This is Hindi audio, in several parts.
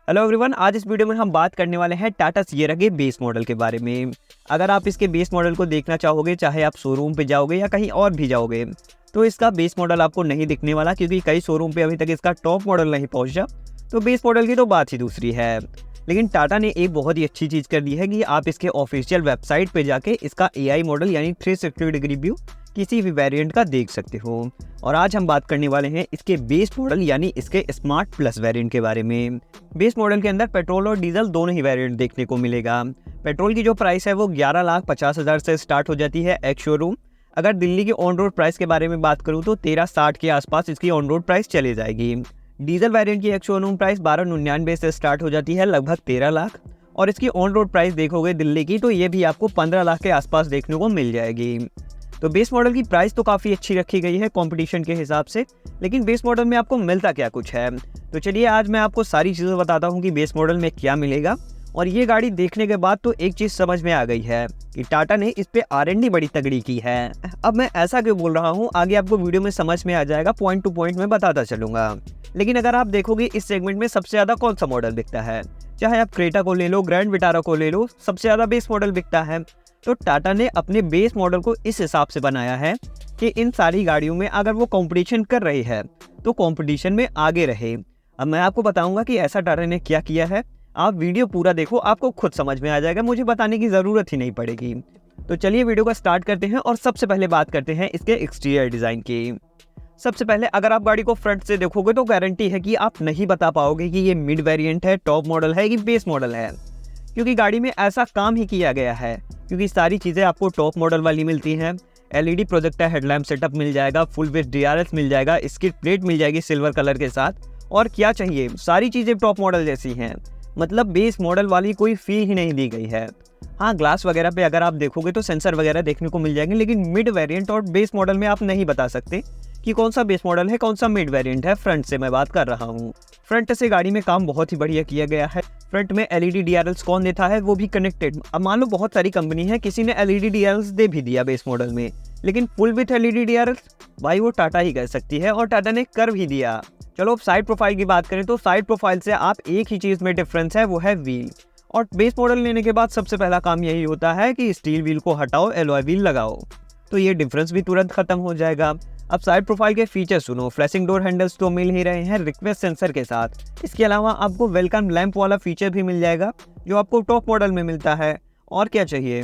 हेलो एवरीवन, आज इस वीडियो में हम बात करने वाले हैं टाटा सिएरा के बेस मॉडल के बारे में। अगर आप इसके बेस मॉडल को देखना चाहोगे, चाहे आप शोरूम पे जाओगे या कहीं और भी जाओगे, तो इसका बेस मॉडल आपको नहीं दिखने वाला, क्योंकि कई शोरूम पे अभी तक इसका टॉप मॉडल नहीं पहुंचा। तो बेस मॉडल की तो बात ही दूसरी है। लेकिन टाटा ने एक बहुत ही अच्छी चीज़ कर दी है कि आप इसके ऑफिशियल वेबसाइट पे जाके इसका AI मॉडल यानी 360 डिग्री व्यू किसी भी वेरिएंट का देख सकते हो। और आज हम बात करने वाले हैं इसके बेस मॉडल यानी इसके स्मार्ट प्लस वेरिएंट के बारे में। बेस मॉडल के अंदर पेट्रोल और डीजल दोनों ही वेरिएंट देखने को मिलेगा। पेट्रोल की जो प्राइस है वो 11,50,000 से स्टार्ट हो जाती है एक्स शोरूम। अगर दिल्ली की ऑन रोड प्राइस के बारे में बात करूँ तो 13,60 के आसपास इसकी ऑन रोड प्राइस चली जाएगी। डीजल वेरिएंट की एक्स शोरूम प्राइस 12,99 से स्टार्ट हो जाती है, लगभग 13 लाख। और इसकी ऑन रोड प्राइस देखोगे दिल्ली की तो ये भी आपको 15 लाख के आसपास देखने को मिल जाएगी। तो बेस मॉडल की प्राइस तो काफ़ी अच्छी रखी गई है कंपटीशन के हिसाब से। लेकिन बेस मॉडल में आपको मिलता क्या कुछ है, तो चलिए आज मैं आपको सारी चीज़ें बताता हूँ कि बेस मॉडल में क्या मिलेगा। और ये गाड़ी देखने के बाद तो एक चीज़ समझ में आ गई है कि टाटा ने इस पे R&D बड़ी तगड़ी की है। अब मैं ऐसा क्यों बोल रहा हूँ, आगे आपको वीडियो में समझ में आ जाएगा, पॉइंट टू पॉइंट में बताता चलूँगा। लेकिन अगर आप देखोगे इस सेगमेंट में सबसे ज़्यादा कौन सा मॉडल बिकता है, चाहे आप क्रेटा को ले लो, ग्रैंड विटारा को ले लो, सबसे ज़्यादा बेस मॉडल बिकता है। तो टाटा ने अपने बेस मॉडल को इस हिसाब से बनाया है कि इन सारी गाड़ियों में अगर वो कंपटीशन कर रही है तो कंपटीशन में आगे रहे। अब मैं आपको बताऊंगा कि ऐसा टाटा ने क्या किया है। आप वीडियो पूरा देखो, आपको खुद समझ में आ जाएगा, मुझे बताने की ज़रूरत ही नहीं पड़ेगी। तो चलिए वीडियो का स्टार्ट करते हैं और सबसे पहले बात करते हैं इसके एक्सटीरियर डिज़ाइन की। सबसे पहले अगर आप गाड़ी को फ्रंट से देखोगे तो गारंटी है कि आप नहीं बता पाओगे कि ये मिड वेरिएंट है, टॉप मॉडल है कि बेस मॉडल है, क्योंकि गाड़ी में ऐसा काम ही किया गया है। क्योंकि सारी चीज़ें आपको टॉप मॉडल वाली मिलती हैं। LED प्रोजेक्टर हेडलैम्प सेटअप मिल जाएगा, फुल विथ DRS मिल जाएगा, स्किड प्लेट मिल जाएगी सिल्वर कलर के साथ। और क्या चाहिए, सारी चीज़ें टॉप मॉडल जैसी हैं। मतलब बेस मॉडल वाली कोई फील ही नहीं दी गई है। हाँ, ग्लास वगैरह पे अगर आप देखोगे तो सेंसर वगैरह देखने को मिल जाएंगे, लेकिन मिड वेरिएंट और बेस मॉडल में आप नहीं बता सकते कि कौन सा बेस मॉडल है, कौन सा मिड वेरिएंट है। फ्रंट से मैं बात कर रहा हूँ। फ्रंट से गाड़ी में काम बहुत ही बढ़िया किया गया है। फ्रंट में LED DRLs कौन देता है, वो भी कनेक्टेड। अब मान लो बहुत सारी कंपनी है, किसी ने LED DRLs दे भी दिया बेस मॉडल में, लेकिन फुल विथ LED DRLs भाई वो टाटा ही कर सकती है, और टाटा ने कर भी दिया। चलो अब साइड प्रोफाइल की बात करें तो साइड प्रोफाइल से आप एक ही चीज़ में डिफरेंस है, वो है व्हील। और बेस मॉडल लेने के बाद सबसे पहला काम यही होता है कि स्टील व्हील को हटाओ, एलॉय व्हील लगाओ, तो ये डिफरेंस भी तुरंत खत्म हो जाएगा। अब साइड प्रोफाइल के फीचर सुनो। फ्लैशिंग डोर हैंडल्स तो मिल ही रहे हैं रिक्वेस्ट सेंसर के साथ। इसके अलावा आपको वेलकम लैंप वाला फीचर भी मिल जाएगा, जो आपको टॉप मॉडल में मिलता है। और क्या चाहिए,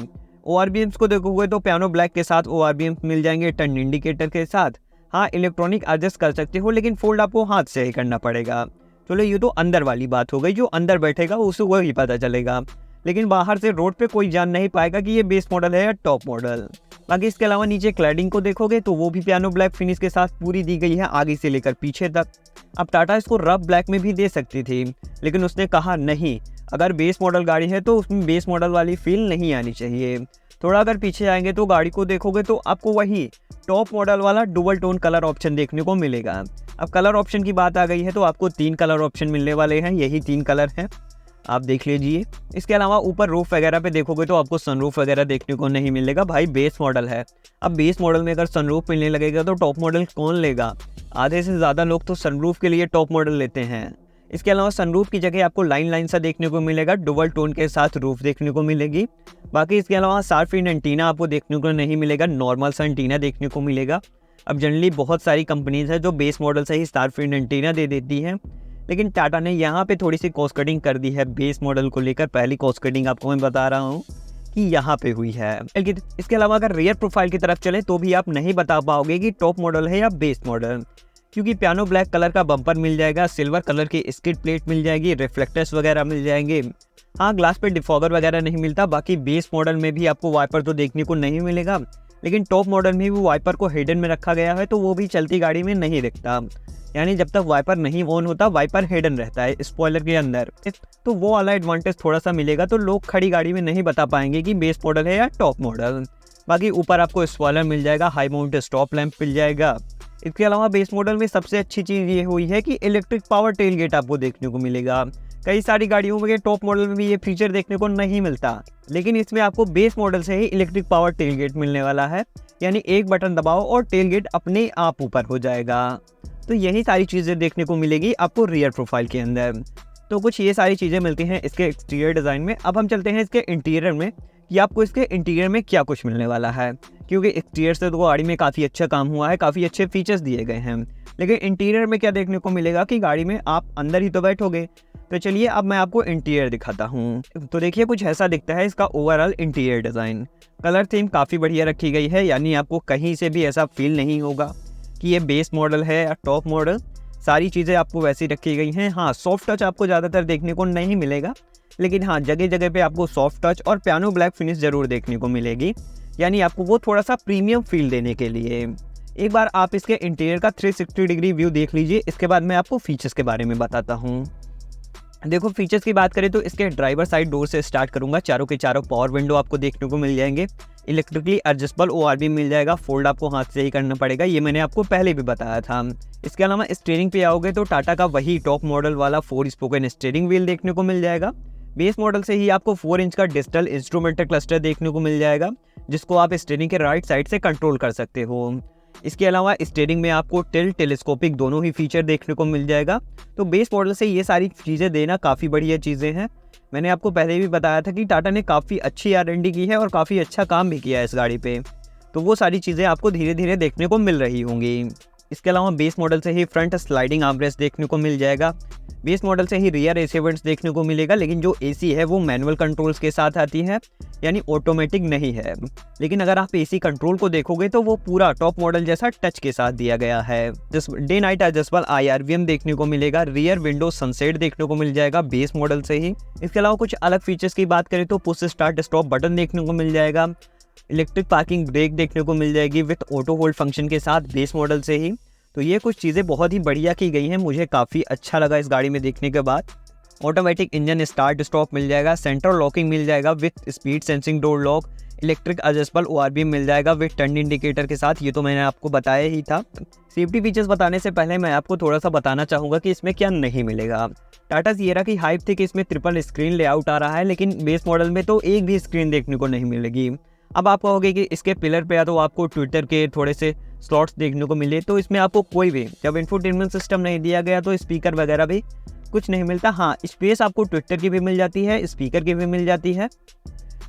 ORBMs को देखोगे तो पियानो ब्लैक के साथ ORBMs मिल जाएंगे, टर्न इंडिकेटर के साथ। हाँ, इलेक्ट्रॉनिक एडजस्ट कर सकते हो, लेकिन फोल्ड आपको हाथ से ही करना पड़ेगा। चलो ये तो अंदर वाली बात हो गई, जो अंदर बैठेगा उसे वही पता चलेगा। लेकिन बाहर से रोड पे कोई जान नहीं पाएगा कि ये बेस मॉडल है या टॉप मॉडल। बाकी इसके अलावा नीचे क्लैडिंग को देखोगे तो वो भी पियानो ब्लैक फिनिश के साथ पूरी दी गई है, आगे से लेकर पीछे तक। अब टाटा इसको रफ ब्लैक में भी दे सकती थी, लेकिन उसने कहा नहीं, अगर बेस मॉडल गाड़ी है तो उसमें बेस मॉडल वाली फील नहीं आनी चाहिए। थोड़ा अगर पीछे आएंगे तो गाड़ी को देखोगे तो आपको वही टॉप मॉडल वाला डुअल टोन कलर ऑप्शन देखने को मिलेगा। अब कलर ऑप्शन की बात आ गई है तो आपको 3 कलर ऑप्शन मिलने वाले हैं, यही 3 कलर हैं, आप देख लीजिए। इसके अलावा ऊपर रूफ वगैरह पे देखोगे तो आपको सनरूफ वगैरह देखने को नहीं मिलेगा, भाई बेस मॉडल है। अब बेस मॉडल में अगर सनरूफ मिलने लगेगा तो टॉप मॉडल कौन लेगा। आधे से ज़्यादा लोग तो सनरूफ के लिए टॉप मॉडल लेते हैं। इसके अलावा सनरूफ की जगह आपको लाइन सा देखने को मिलेगा, डुअल टोन के साथ रूफ देखने को मिलेगी। बाकी इसके अलावा शार्प इन एंटीना आपको देखने को नहीं मिलेगा, नॉर्मल सा एंटीना देखने को मिलेगा। अब जनरली बहुत सारी कंपनीज है जो बेस मॉडल से ही शार्प इन एंटीना दे देती हैं, लेकिन टाटा ने यहाँ पे थोड़ी सी कॉस्ट कटिंग कर दी है बेस मॉडल को लेकर। पहली कॉस्ट कटिंग आपको मैं बता रहा हूँ कि यहाँ पे हुई है। इसके अलावा अगर रियर प्रोफाइल की तरफ चले तो भी आप नहीं बता पाओगे कि टॉप मॉडल है या बेस मॉडल, क्योंकि पियानो ब्लैक कलर का बम्पर मिल जाएगा, सिल्वर कलर की स्किड प्लेट मिल जाएगी, रिफ्लेक्टर्स वगैरह मिल जाएंगे। हाँ, ग्लास पे डिफॉगर वगैरह नहीं मिलता। बाकी बेस मॉडल में भी आपको वाइपर तो देखने को नहीं मिलेगा, लेकिन टॉप मॉडल में भी वाइपर को हिडन में रखा गया है, तो वो भी चलती गाड़ी में नहीं दिखता। यानी जब तक वाइपर नहीं ऑन होता वाइपर हिडन रहता है स्पॉइलर के अंदर, तो वो वाला एडवांटेज थोड़ा सा मिलेगा। तो लोग खड़ी गाड़ी में नहीं बता पाएंगे कि बेस मॉडल है या टॉप मॉडल। बाकी ऊपर आपको स्पॉइलर मिल जाएगा, हाई माउंट स्टॉप लैंप मिल जाएगा। इसके अलावा बेस मॉडल में सबसे अच्छी चीज़ ये हुई है कि इलेक्ट्रिक पावर टेल गेट आपको देखने को मिलेगा। कई सारी गाड़ियों में टॉप मॉडल में भी ये फीचर देखने को नहीं मिलता, लेकिन इसमें आपको बेस मॉडल से ही इलेक्ट्रिक पावर टेल गेट मिलने वाला है। यानी एक बटन दबाओ और टेल गेट अपने आप ऊपर हो जाएगा। तो यही सारी चीज़ें देखने को मिलेगी आपको रियर प्रोफाइल के अंदर। तो कुछ ये सारी चीज़ें मिलती हैं इसके एक्सटीरियर डिज़ाइन में। अब हम चलते हैं इसके इंटीरियर में कि आपको इसके इंटीरियर में क्या कुछ मिलने वाला है, क्योंकि एक्सटीरियर से तो गाड़ी में काफ़ी अच्छा काम हुआ है, काफ़ी अच्छे फीचर्स दिए गए हैं, लेकिन इंटीरियर में क्या देखने को मिलेगा कि गाड़ी में आप अंदर ही तो बैठोगे। तो चलिए अब मैं आपको इंटीरियर दिखाता हूँ। तो देखिए कुछ ऐसा दिखता है इसका overall interior design. Colour theme काफ़ी बढ़िया रखी गई है, यानी आपको कहीं से भी ऐसा फील नहीं होगा कि ये बेस मॉडल है या टॉप मॉडल। सारी चीज़ें आपको वैसी रखी गई हैं। हाँ, सॉफ्ट टच आपको ज़्यादातर देखने को नहीं मिलेगा, लेकिन हाँ जगह जगह पे आपको सॉफ्ट टच और पियानो ब्लैक फिनिश ज़रूर देखने को मिलेगी, यानी आपको वो थोड़ा सा प्रीमियम फील देने के लिए। एक बार आप इसके इंटीरियर का 360 डिग्री व्यू देख लीजिए, इसके बाद मैं आपको फीचर्स के बारे में बताता हूँ। देखो फीचर्स की बात करें तो इसके ड्राइवर साइड डोर से स्टार्ट करूंगा। चारों के चारों पावर विंडो आपको देखने को मिल जाएंगे। इलेक्ट्रिकली एडजस्टेबल ORV मिल जाएगा, फोल्ड आपको हाथ से ही करना पड़ेगा, ये मैंने आपको पहले भी बताया था। इसके अलावा स्टीयरिंग पे आओगे तो टाटा का वही टॉप मॉडल वाला 4 स्पोकन स्टीयरिंग व्हील देखने को मिल जाएगा। बेस मॉडल से ही आपको 4 इंच का डिजिटल इंस्ट्रूमेंटल क्लस्टर देखने को मिल जाएगा, जिसको आप स्टीयरिंग के राइट साइड से कंट्रोल कर सकते हो। इसके अलावा स्टीयरिंग में आपको टेलीस्कोपिक दोनों ही फीचर देखने को मिल जाएगा। तो बेस मॉडल से ये सारी चीज़ें देना काफ़ी बढ़िया चीज़ें हैं। मैंने आपको पहले भी बताया था कि टाटा ने काफ़ी अच्छी R&D की है और काफ़ी अच्छा काम भी किया है इस गाड़ी पे, तो वो सारी चीज़ें आपको धीरे धीरे देखने को मिल रही होंगी। इसके अलावा बेस मॉडल से ही फ्रंट स्लाइडिंग आर्मरेस्ट देखने को मिल जाएगा। बेस मॉडल से ही रियर AC वेंट्स देखने को मिलेगा, लेकिन जो AC है वो मैनुअल कंट्रोल्स के साथ आती है, यानी ऑटोमेटिक नहीं है। लेकिन अगर आप AC कंट्रोल को देखोगे तो वो पूरा टॉप मॉडल जैसा टच के साथ दिया गया है। डे नाइट एडजस्टेबल IRVM देखने को मिलेगा। रियर विंडो सनसेट देखने को मिल जाएगा बेस मॉडल से ही। इसके अलावा कुछ अलग फीचर्स की बात करें तो पुश स्टार्ट स्टॉप बटन देखने को मिल जाएगा। इलेक्ट्रिक पार्किंग ब्रेक देखने को मिल जाएगी विथ ऑटो होल्ड फंक्शन के साथ बेस मॉडल से ही। तो ये कुछ चीज़ें बहुत ही बढ़िया की गई हैं, मुझे काफ़ी अच्छा लगा इस गाड़ी में देखने के बाद। ऑटोमेटिक इंजन स्टार्ट स्टॉप मिल जाएगा, सेंट्रल लॉकिंग मिल जाएगा with speed sensing door lock, electric adjustable ORV मिल जाएगा विथ टर्न इंडिकेटर के साथ, ये तो मैंने आपको बताया ही था। सेफ्टी फीचर्स बताने से पहले मैं आपको थोड़ा सा बताना चाहूँगा कि इसमें क्या नहीं मिलेगा। टाटा सिएरा की हाइप थी कि इसमें ट्रिपल स्क्रीन लेआउट आ रहा है, लेकिन बेस मॉडल में तो एक भी स्क्रीन देखने को नहीं मिलेगी। अब आप कहोगे कि इसके पिलर पे या तो आपको ट्विटर के थोड़े से स्लॉट्स देखने को मिले, तो इसमें आपको कोई भी जब इंफोटेनमेंट सिस्टम नहीं दिया गया तो स्पीकर वगैरह भी कुछ नहीं मिलता। हाँ, स्पेस आपको ट्विटर की भी मिल जाती है, स्पीकर की भी मिल जाती है।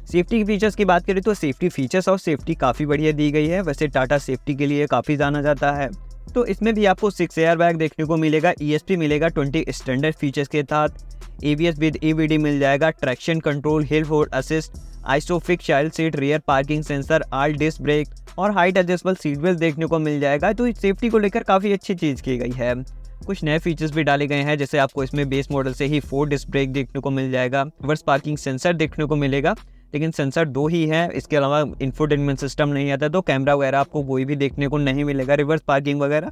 सेफ्टी के फीचर्स की बात करें तो सेफ्टी फीचर्स और सेफ्टी काफ़ी बढ़िया दी गई है। वैसे टाटा सेफ्टी के लिए काफ़ी जाना जाता है, तो इसमें भी आपको 6 एयर बैग देखने को मिलेगा। ESP मिलेगा 20 स्टैंडर्ड फीचर्स के साथ। ABS विद EBD मिल जाएगा। Traction control, hill hold assist, Isofix child seat, rear parking sensor, all disc brake और हाइट एडजस्टेबल सीट बेल्ट देखने को मिल जाएगा। तो इस सेफ्टी को लेकर काफ़ी अच्छी चीज़ की गई है। कुछ नए फीचर्स भी डाले गए हैं, जैसे आपको इसमें बेस मॉडल से ही 4 डिस्क ब्रेक देखने को मिल जाएगा। रिवर्स पार्किंग सेंसर देखने को मिलेगा, लेकिन सेंसर 2 ही है। इसके अलावा इंफोटेनमेंट सिस्टम नहीं आता, तो कैमरा वगैरह आपको कोई भी देखने को नहीं मिलेगा, रिवर्स पार्किंग वगैरह।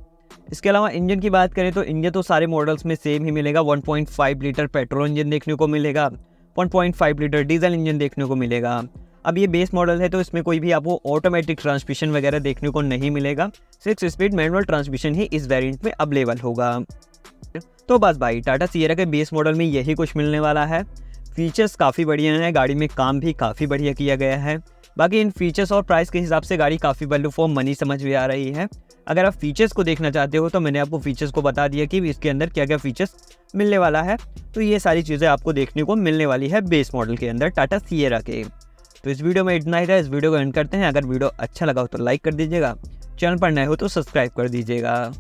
इसके अलावा इंजन की बात करें तो इंजन तो सारे मॉडल्स में सेम ही मिलेगा। 1.5 लीटर पेट्रोल इंजन देखने को मिलेगा, 1.5 लीटर डीजल इंजन देखने को मिलेगा। अब ये बेस मॉडल है तो इसमें कोई भी आपको ऑटोमेटिक ट्रांसमिशन वगैरह देखने को नहीं मिलेगा। 6 स्पीड मैनुअल ट्रांसमिशन ही इस वेरिएंट में अवेलेबल होगा। तो बस भाई, टाटा सिएरा के बेस मॉडल में यही कुछ मिलने वाला है। फीचर्स काफ़ी बढ़िया हैं, गाड़ी में काम भी काफ़ी बढ़िया किया गया है। बाकी इन फीचर्स और प्राइस के हिसाब से गाड़ी काफ़ी वैल्यू फॉर मनी समझ में आ रही है। अगर आप फीचर्स को देखना चाहते हो तो मैंने आपको फीचर्स को बता दिया कि इसके अंदर क्या क्या फीचर्स मिलने वाला है। तो ये सारी चीज़ें आपको देखने को मिलने वाली है बेस मॉडल के अंदर टाटा सिएरा के। तो इस वीडियो में इतना ही था, इस वीडियो को एंड करते हैं। अगर वीडियो अच्छा लगा हो तो लाइक कर दीजिएगा, चैनल पर नए हो तो सब्सक्राइब कर दीजिएगा।